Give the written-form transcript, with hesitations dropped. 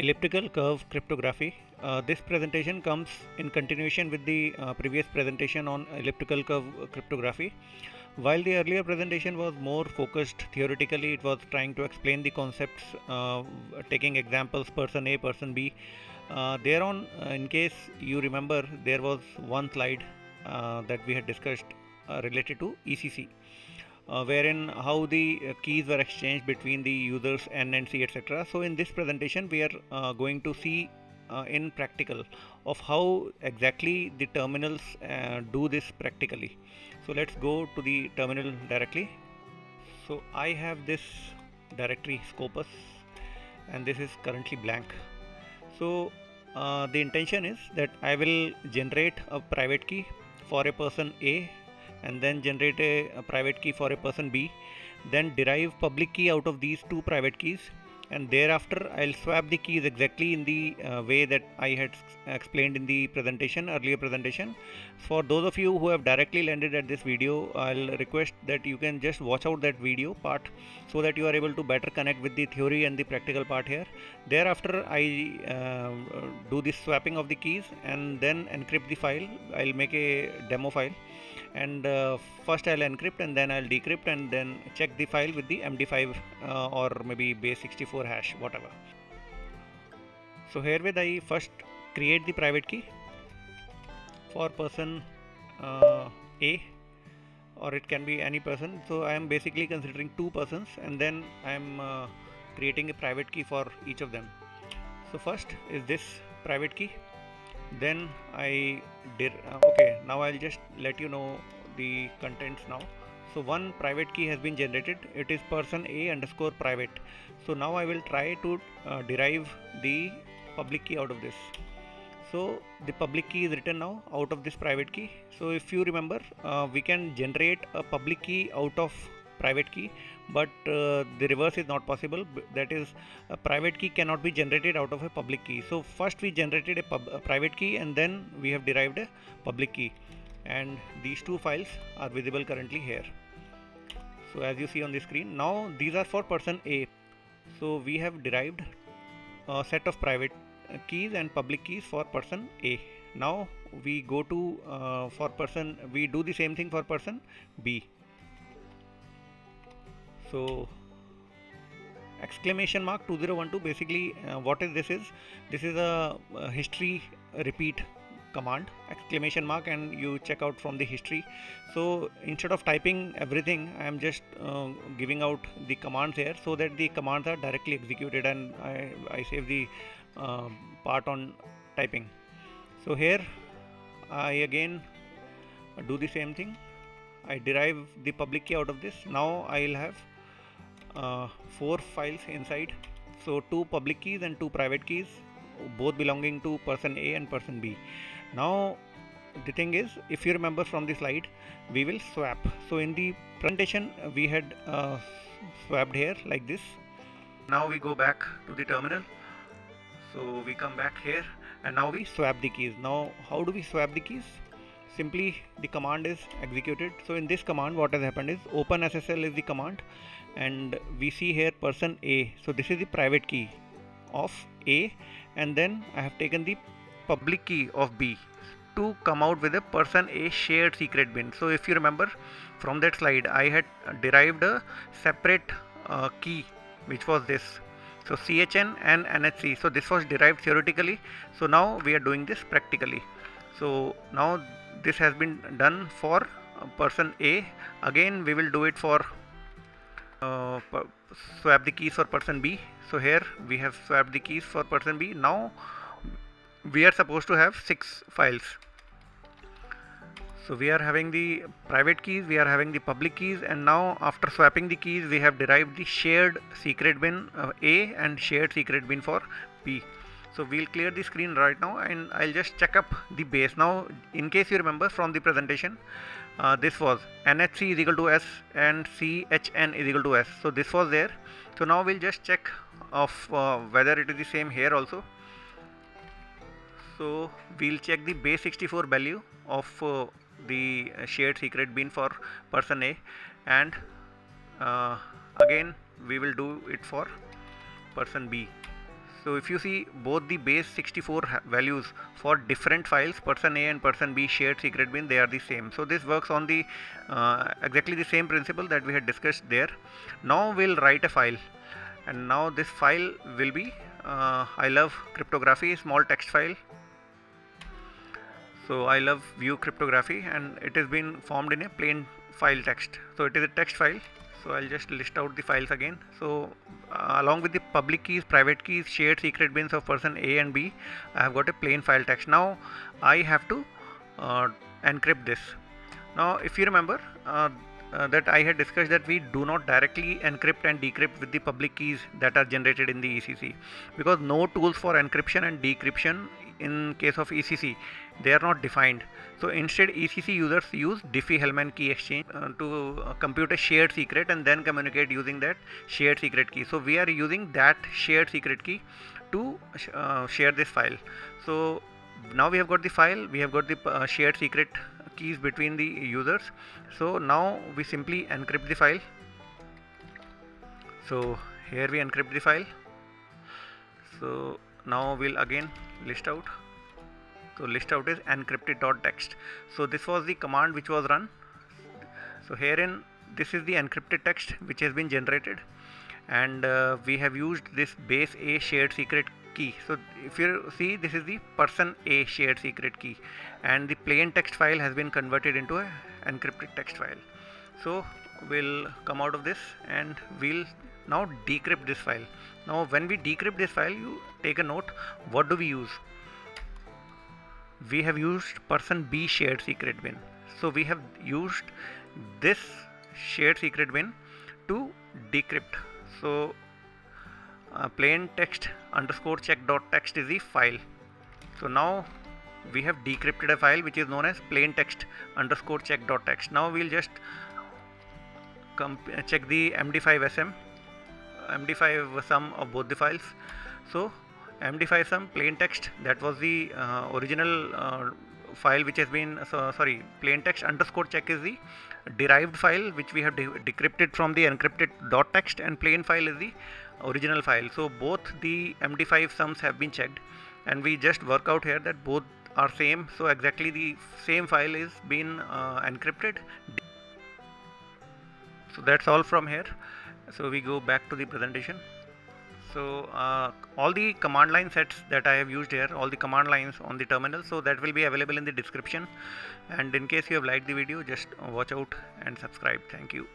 Elliptical curve cryptography. This presentation comes in continuation with the previous presentation on elliptical curve cryptography. While the earlier presentation was more focused theoretically, it was trying to explain the concepts, taking examples person A, person B. Thereon, in case you remember, there was one slide that we had discussed related to ECC. Wherein how the keys were exchanged between the users N and C, etc. So in this presentation we are going to see in practical of how exactly the terminals do this practically. So let's go to the terminal directly. So I have this directory Scopus and this is currently blank. So the intention is that I will generate a private key for a person A and then generate a private key for a person B, then derive public key out of these two private keys, and thereafter I'll swap the keys exactly in the way that I had explained in the earlier presentation. For those of you who have directly landed at this video, I'll request that you can just watch out that video part so that you are able to better connect with the theory and the practical part here. Thereafter I do this swapping of the keys and then encrypt the file. I'll make a demo file, and first I'll encrypt and then I'll decrypt and then check the file with the MD5 or maybe base 64 hash, whatever. So herewith I first create the private key for person A, or it can be any person. So I am basically considering two persons and then I am creating a private key for each of them. So first is this private key, then I did okay, now I'll just let you know the contents now. So one private key has been generated, it is person A underscore private. So now I will try to derive the public key out of this. So the public key is written now out of this private key. So if you remember, we can generate a public key out of private key, but the reverse is not possible. That is, a private key cannot be generated out of a public key. So first we generated a private key and then we have derived a public key, and these two files are visible currently here. So as you see on the screen, now these are for person A. So we have derived a set of private keys and public keys for person A. Now we go to we do the same thing for person B. So exclamation mark 2012, basically what is this is a history repeat command, exclamation mark, and you check out from the history. So instead of typing everything, I am just giving out the commands here so that the commands are directly executed, and I save the part on typing. So here I again do the same thing. I derive the public key out of this. Now I will have 4 files inside. So 2 public keys and 2 private keys, both belonging to person A and person B. Now the thing is, if you remember from the slide, we will swap. So in the presentation we had swapped here like this. Now we go back to the terminal. So we come back here and now we swap the keys. Now how do we swap the keys? Simply the command is executed. So in this command what has happened is open SSL is the command, and we see here person A. So this is the private key of A, and then I have taken the public key of B to come out with a person A shared secret bin. So if you remember from that slide, I had derived a separate key which was this. So CHN and NHC. So this was derived theoretically. So now we are doing this practically. So now this has been done for person A. Again we will do it for swap the keys for person B. So here we have swapped the keys for person B. Now we are supposed to have 6 files. So we are having the private keys, we are having the public keys, and now after swapping the keys we have derived the shared secret bin A and shared secret bin for B. So we'll clear the screen right now and I'll just check up the base. Now in case you remember from the presentation, this was NHC is equal to S and CHN is equal to S. So this was there. So now we'll just check of whether it is the same here also. So we'll check the base 64 value of the shared secret bin for person A, and again we will do it for person B. So if you see both the base 64 values for different files, person A and person B shared secret bin, they are the same. So this works on the exactly the same principle that we had discussed there. Now we'll write a file, and now this file will be I love cryptography, small text file. So I love view cryptography, and it has been formed in a plain file text. So it is a text file. So I'll just list out the files again. So along with the public keys, private keys, shared secret bins of person A and B, I have got a plain file text. Now I have to encrypt this. Now if you remember that I had discussed that we do not directly encrypt and decrypt with the public keys that are generated in the ECC, because no tools for encryption and decryption in case of ECC, they are not defined. So instead ECC users use Diffie-Hellman key exchange to compute a shared secret and then communicate using that shared secret key. So we are using that shared secret key to share this file. So now we have got the file, we have got the shared secret keys between the users. So now we simply encrypt the file. So here we encrypt the file. So now we'll again list out. So list out is encrypted.txt. So this was the command which was run. So herein this is the encrypted text which has been generated, and we have used this base A shared secret key. So if you see, this is the person A shared secret key, and the plain text file has been converted into a encrypted text file. So we'll come out of this and we'll now decrypt this file. Now when we decrypt this file, you take a note, what do we use? We have used person B shared secret bin. So we have used this shared secret bin to decrypt. So plain text underscore check.txt is the file. So now we have decrypted a file which is known as plain text underscore check.txt. Now we'll just check the MD5 sum of both the files. So MD5 sum plain text, that was the original file which has been plain text underscore check is the derived file which we have decrypted from the encrypted .txt, and plain file is the original file. So both the MD5 sums have been checked, and we just work out here that both are same. So exactly the same file is been encrypted. So that's all from here. So we go back to the presentation. So all the command line sets that I have used here, all the command lines on the terminal, so that will be available in the description. And in case you have liked the video, just watch out and subscribe. Thank you.